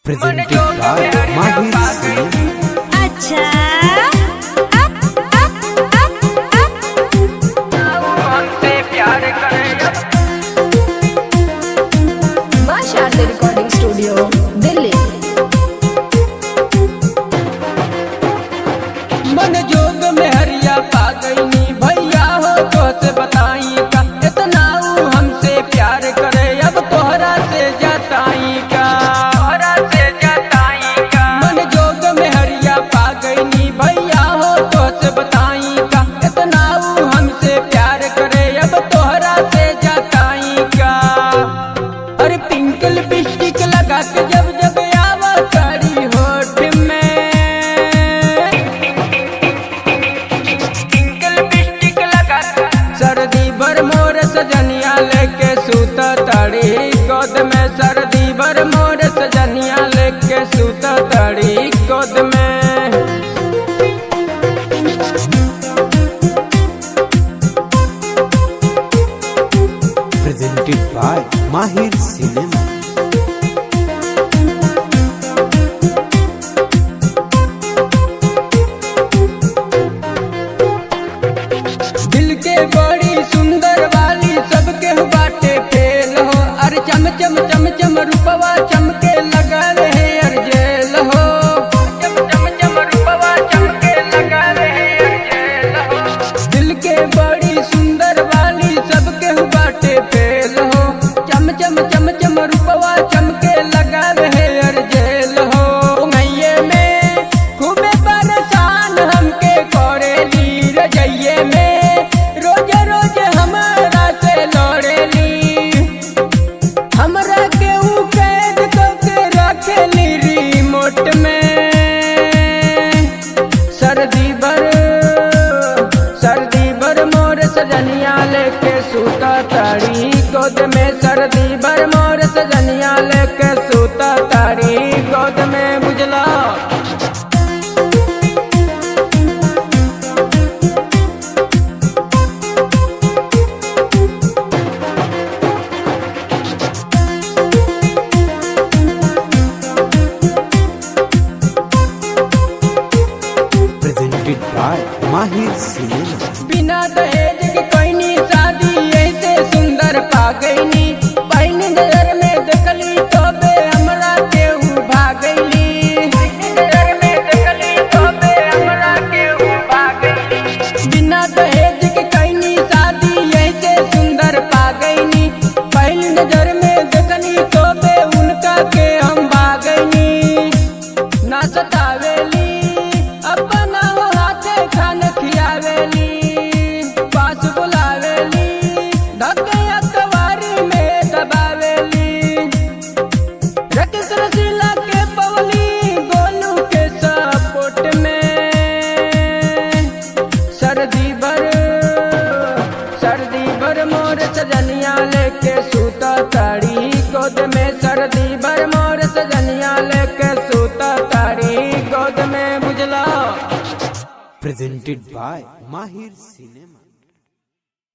Presented by माहिर सिंह। अच्छा हमसे प्यार करे मां शारदा रिकॉर्डिंग स्टूडियो दिल्ली। मन जोग में हरिया पा गईनी भैया हो तो से बताई का इतना ऊ हमसे प्यार करे अब तोहरा से जताई का मन जोग में हरिया पा गईनी भैया हो तो से बताई का इतना ऊ हमसे प्यार करे अब तोहरा से जताई का। अरे पिंक लिपस्टिक लगा के जब जब आवा करी होठ में सर्दी भर मोर सजनिया लेके सूता ताड़ी गोद में सर्दी भर मोर सजनिया लेके सूता ताड़ी गोद में। प्रेजेंटेड बाय माहिर सिनेमा। दिल के बड़ी सुंदर वाली सबके बाटे फेल हो अरे चम चम चम चम रूपवा चमके लगा रहे अर जेल हो चम चम चम रूपवा चमके लगा रहे अर जेल हो। दिल के बड़ी सुंदर वाली सबके बाटे फेल हो चम चम चम चम रूपवा चमके लगा रहे अर जेल हो। मैये में खूबे परेशान हमके करेली रजइये में रोज रोज हमारा से लड़ेली हमरा के ऊ कैद करके रखेली रिमोट में। सर्दी भर मोर सजनिया लेके सूता ताड़ी गोद में सर्दी भर मोर सजनिया लेके सूता ताड़ी गोद में बुझला। प्रेजेंटेड बाय माहिर सिनेमा। बिना दहेज के कोई शादी ऐसे सुंदर पा गईनी पहली नजर में देखली तो बे हमरा केहू भागैली नजर में देखली तो बे हमरा केहू भागैली। बिना दहेज के कोई शादी ऐसे सुंदर पा गईनी पहली नजर में देखली तो बे उनका के हम भागैनी। ना सतावेली अपना वो हाथे खान खियावेली पास बुलावेली धके अखबारी में दबावेली रकिस रसीला के पवली गोलू के सपोर्ट में। सर्दी भर मोर सजनिया लेके सूता ताड़ी गोद में सर्दी भर मोर सजनिया लेके सूता ताड़ी गोद में बुझला। प्रेजेंटेड बाय माहिर सिनेमा।